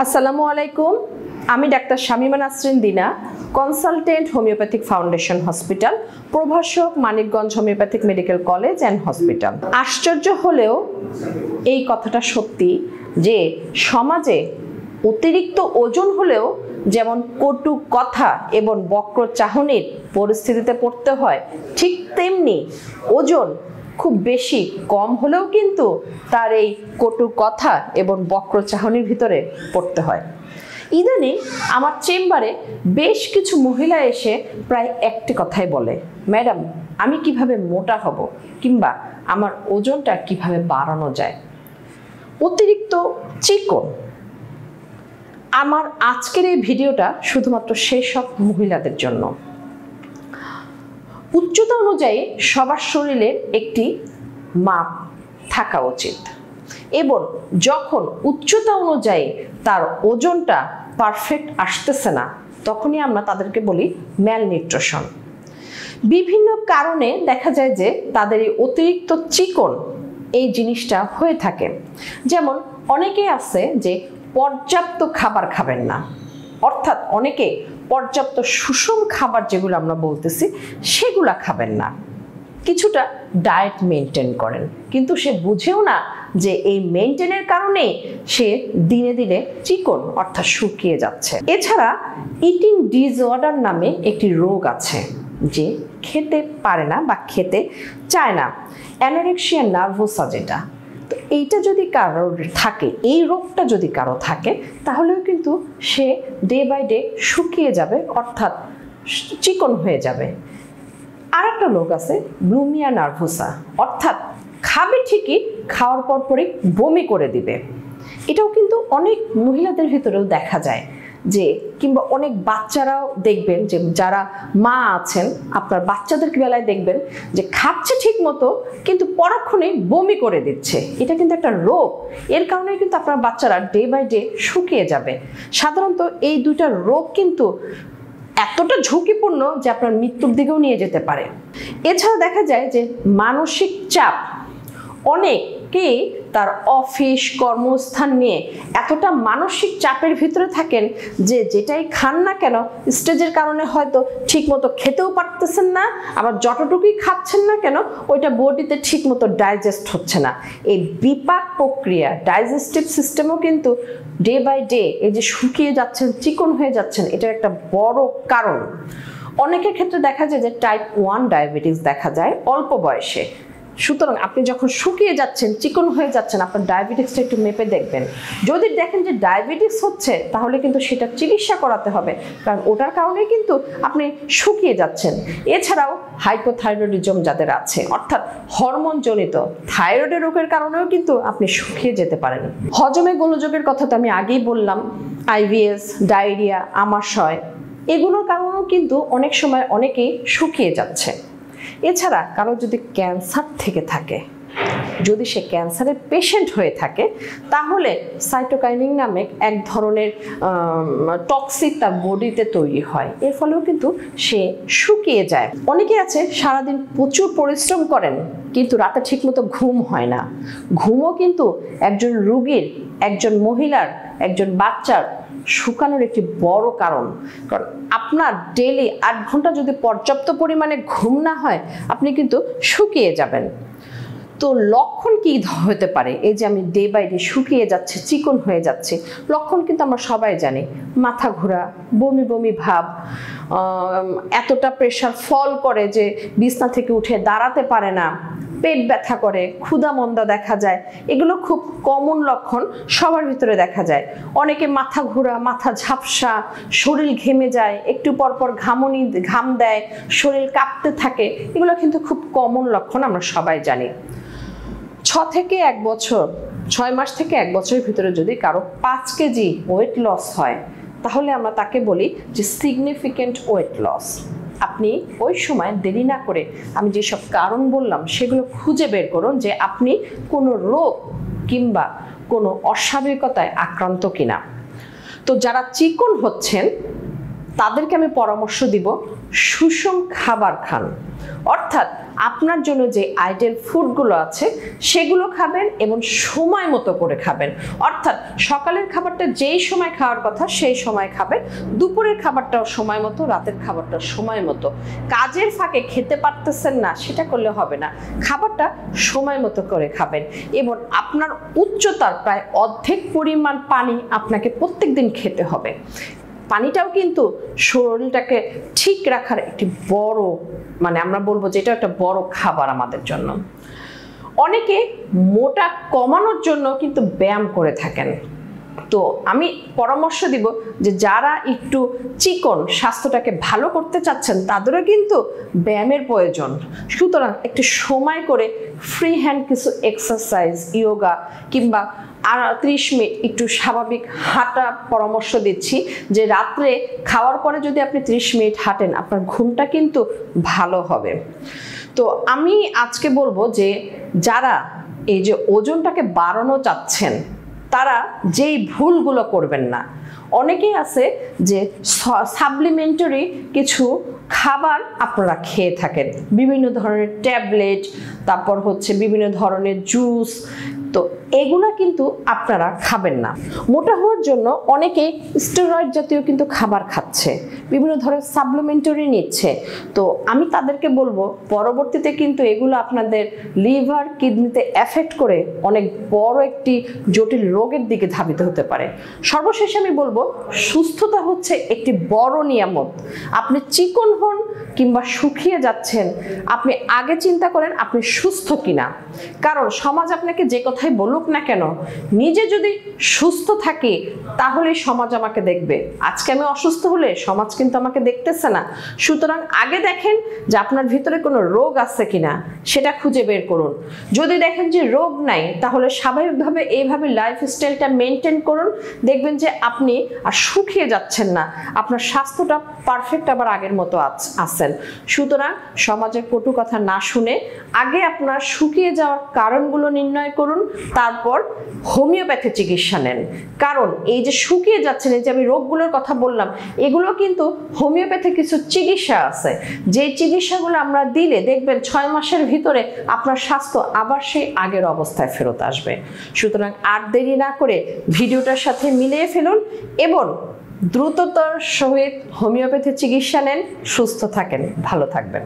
আসসালামু আলাইকুম। আমি ডাক্তার শামিমা নাসরিন দিনা, কনসালটেন্ট হোমিওপ্যাথিক ফাউন্ডেশন হসপিটাল, প্রভাষক Manikganj homeopathic medical college and hospital. আশ্চর্য হলেও এই কথাটা সত্যি যে সমাজে অতিরিক্ত ওজন হলেও যেমন কটু কথা এবং বক্র চাহনির পরিস্থিতিতে পড়তে হয়, ঠিক তেমনি ওজন খুব বেশি কম হলেও কিন্তু তার এই কটু কথা এবং বক্র চাহনির ভিতরে পড়তে হয়। ইদানিং আমার চেম্বারে বেশ কিছু মহিলা এসে প্রায় একটি কথাই বলে, ম্যাডাম আমি কিভাবে মোটা হব কিংবা আমার ওজনটা কিভাবে বাড়ানো যায়। অতিরিক্ত চিকন। আমার আজকের এই ভিডিওটা শুধুমাত্র সেই সব মহিলাদের জন্য। উচ্চতা অনুযায়ী সবার শরীরের একটি মাপ থাকা উচিত এবং যখন উচ্চতা অনুযায়ী তার ওজনটা পারফেক্ট আসতেছে না, তখনই আমরা তাদেরকে বলি ম্যালনিউট্রিশন। বিভিন্ন কারণে দেখা যায় যে তাদের এই অতিরিক্ত চিকন এই জিনিসটা হয়ে থাকে। যেমন অনেকেই আছে যে পর্যাপ্ত খাবার খাবেন না, অর্থাৎ অনেকে পর্যাপ্ত সুষম খাবার যেগুলো আমরা বলতেছি সেগুলা খাবেন না, কিছুটা ডায়েট মেনটেন করেন, কিন্তু সে বুঝেও না যে এই মেনটেনের কারণে সে দিনে দিনে চিকন অর্থাৎ শুকিয়ে যাচ্ছে। এছাড়া ইটিং ডিসঅর্ডার নামে একটি রোগ আছে, যে খেতে পারে না বা খেতে চায় না, অ্যানোরেক্সিয়া নার্ভোসা যেটা। তো এইটা যদি কারোর থাকে, এই রোগটা যদি কারো থাকে, তাহলেও কিন্তু সে ডে বাই ডে শুকিয়ে যাবে অর্থাৎ চিকন হয়ে যাবে। আর একটা রোগ আছে বুলিমিয়া নার্ভোসা, অর্থাৎ খাবে ঠিকই, খাওয়ার পরই বমি করে দিবে। এটাও কিন্তু অনেক মহিলাদের ভিতরেও দেখা যায়, যে কিংবা অনেক বাচ্চারাও দেখবেন যে যারা মা আছেন, আপনার বাচ্চাদের বেলায় দেখবেন যে খাচ্ছে ঠিক মতো কিন্তু পরক্ষণে বমি করে দিচ্ছে। এটা কিন্তু একটা রোগ। এর কারণে কিন্তু আপনার বাচ্চারা ডে বাই ডে শুকিয়ে যাবে। সাধারণত এই দুইটা রোগ কিন্তু এতটা ঝুঁকিপূর্ণ যে আপনার মৃত্যুর দিকেও নিয়ে যেতে পারে। এছাড়া দেখা যায় যে মানসিক চাপ, অনেকেই তার অফিস কর্মস্থান নিয়ে এতটা মানসিক চাপের ভিতরে থাকেন যে যেটাই খান না কেন স্ট্রেসের কারণে হয়তো ঠিকমতো খেতেও পারতেছেন না, আবার যতটুকুই খাচ্ছেন না কেন ওইটা বডিতে ঠিকমতো ডাইজেস্ট হচ্ছে না। এই বিপাক প্রক্রিয়া, ডাইজেস্টিভ সিস্টেমও কিন্তু ডে বাই ডে এই যে শুকিয়ে যাচ্ছেন, চিকন হয়ে যাচ্ছেন, এটার একটা বড় কারণ। অনেকের ক্ষেত্রে দেখা যায় যে টাইপ 1 ডায়াবেটিস দেখা যায় অল্প বয়সে। সুতরাং আপনি যখন শুকিয়ে যাচ্ছেন, চিকন হয়ে যাচ্ছেন, আপনার ডায়াবেটিসটা একটু মেপে দেখবেন। যদি দেখেন যে ডায়াবেটিস হচ্ছে, তাহলে কিন্তু সেটা চিকিৎসা করাতে হবে, কারণ ওটার কারণে কিন্তু আপনি শুকিয়ে যাচ্ছেন। এছাড়াও হাইপোথাইরয়েডিজম যাদের আছে, অর্থাৎ হরমোনজনিত থাইরয়েডের রোগের কারণেও কিন্তু আপনি শুকিয়ে যেতে পারেন। হজমে গোলযোগের কথা তো আমি আগেই বললাম, আইবিএস, ডায়রিয়া, আমাশয়, এগুলোর কারণেও কিন্তু অনেক সময় অনেকেই শুকিয়ে যাচ্ছে। এছাড়া কারো যদি ক্যান্সার থেকে থাকে, যদি সে ক্যান্সারের পেশেন্ট হয়ে থাকে, তাহলে সাইটোকাইনিন নামে এক ধরনের টক্সিক তার বডিতে তৈরি হয়, এর ফলেও কিন্তু সে শুকিয়ে যায়। অনেকে আছে সারাদিন প্রচুর পরিশ্রম করেন কিন্তু রাতে ঠিকমতো ঘুম হয় না। ঘুমও কিন্তু একজন রোগীর, একজন মহিলার, একজন বাচ্চার শুকানোর একটি বড় কারণ। কারণ আপনার ডেইলি 8 ঘন্টা যদি পর্যাপ্ত পরিমাণে ঘুম না হয়, আপনি কিন্তু শুকিয়ে যাবেন। তো লক্ষণ কি হতে পারে? এই যে আমি ডে বাই ডে শুকিয়ে যাচ্ছে, চিকন হয়ে যাচ্ছে, লক্ষণ কিন্তু আমরা সবাই জানি। মাথা ঘোরা, বমি বমি ভাব, এতটা প্রেশার ফল করে যে বিছনা থেকে উঠে দাঁড়াতে পারে না, পেট ব্যথা করে, ক্ষুধা মন্দা দেখা যায়। এগুলো খুব কমন লক্ষণ, সবার ভিতরে দেখা যায়। অনেকে মাথা ঘোরা, মাথা ঝাপসা, শরীর ঘেমে যায়, একটু পর পর ঘাম দেয়, শরীর কাঁপতে থাকে, এগুলো কিন্তু খুব কমন লক্ষণ, আমরা সবাই জানি। 6 মাস থেকে 1 বছরের ভিতরে যদি কারো 5 কেজি ওয়েট লস হয়, তাহলে আমরা তাকে বলি যে সিগনিফিক্যান্ট ওয়েট লস। আপনি ওই সময় দেরি না করে আমি যেসব কারণ বললাম সেগুলো খুঁজে বের করুন যে আপনি কোনো রোগ কিংবা কোনো অস্বাভাবিকতায় আক্রান্ত কিনা। তো যারা চিকন হচ্ছেন তাদেরকে আমি পরামর্শ দিব সুষম খাবার খান, অর্থাৎ আপনার জন্য যে আইডিয়াল ফুডগুলো আছে সেগুলো খাবেন এবং সময় মতো করে খাবেন। অর্থাৎ সকালের খাবারটা যেই সময় খাওয়ার কথা সেই সময় খাবেন, দুপুরের খাবারটাও সময় মতো, রাতের খাবারটাও সময় মতো। কাজের ফাঁকে খেতে পারতেছেন না সেটা করলে হবে না, খাবারটা সময় মতো করে খাবেন। এবং আপনার উচ্চতার প্রায় অর্ধেক পরিমাণ পানি আপনাকে প্রত্যেকদিন খেতে হবে। পানিটাও কিন্তু শরীরটাকে ঠিক রাখার একটি বড়, মানে আমরা বলবো যে এটা একটা বড় খাবার আমাদের জন্য। অনেকে মোটা কমানোর জন্য কিন্তু ব্যায়াম করে থাকেন। তো আমি পরামর্শ দিব যে যারা একটু চিকন, স্বাস্থ্যটাকে ভালো করতে চাচ্ছেন তাদেরও কিন্তু ব্যায়ামের প্রয়োজন। সুতরাং একটু সময় করে ফ্রি হ্যান্ড কিছু এক্সারসাইজ, ইয়োগা কিংবা 30 মিনিট একটু স্বাভাবিক হাঁটা পরামর্শ দিচ্ছি, যে রাত্রে খাওয়ার পরে যদি আপনি 30 মিনিট হাঁটেন আপনার ঘুমটা কিন্তু ভালো হবে। তো আমি আজকে বলবো যে যারা এই যে ওজনটাকে বাড়ানো চাচ্ছেন তারা যেই ভুলগুলো করবেন না। অনেকেই আছে যে সাপ্লিমেন্টারি কিছু খাবার আপনারা খেয়ে থাকেন, বিভিন্ন ধরনের ট্যাবলেট, তারপর হচ্ছে বিভিন্ন ধরনের জুস। তো এগুলা কিন্তু আপনারা খাবেন না। মোটা হওয়ার জন্য অনেকে স্টেরয়েড জাতীয় কিন্তু খাবার খাচ্ছে, বিভিন্ন ধরনের সাপ্লিমেন্টারি নিচ্ছে। তো আমি তাদেরকে বলবো পরবর্তীতে কিন্তু এগুলো আপনাদের লিভার, কিডনিতে এফেক্ট করে অনেক বড় একটি জটিল রোগের দিকে ধাবিত হতে পারে। সর্বশেষে আমি বলবো সুস্থতা হচ্ছে একটি বড় নিয়ামত। আপনি চিকন হন কিংবা শুকিয়ে যাচ্ছেন, আপনি আগে চিন্তা করেন আপনি সুস্থ কিনা। কারণ সমাজ আপনাকে যে কথাই বলুক না কেন, নিজে যদি সুস্থ থাকি তাহলে সমাজ আমাকে দেখবে। আজকে আমি অসুস্থ হলে সমাজ কিন্তু আমাকে দেখতেছে না। সুতরাং আগে দেখেন যে আপনার ভিতরে কোনো রোগ আছে কিনা, সেটা খুঁজে বের করুন। যদি দেখেন যে রোগ নাই তাহলে স্বাভাবিকভাবে এইভাবে লাইফস্টাইলটা মেনটেন করুন, দেখবেন যে আপনি আর শুকিয়ে যাচ্ছেন না, আপনার স্বাস্থ্যটা পারফেক্ট আবার আগের মতো আছেন। সুতরাং সমাজের কটু কথা না শুনে আগে আপনার শুকিয়ে যাওয়ার কারণগুলো নির্ণয় করুন, তারপর হোমিওপ্যাথি চিকিৎসা নেন। কারণ এই যে শুকিয়ে যাচ্ছেন, এই যে আমি রোগগুলোর কথা বললাম, এগুলো কিন্তু হোমিওপ্যাথি কিছু চিকিৎসা আছে, যে চিকিৎসাগুলো আমরা দিলে দেখবেন 6 মাসের ভিতরে আপনার স্বাস্থ্য আবার সেই আগের অবস্থায় ফেরত আসবে। সুতরাং আর দেরি না করে ভিডিওটার সাথে মিলিয়ে ফেলুন এবং দ্রুততার সহিত হোমিওপ্যাথি চিকিৎসা নেন, সুস্থ থাকেন, ভালো থাকবেন।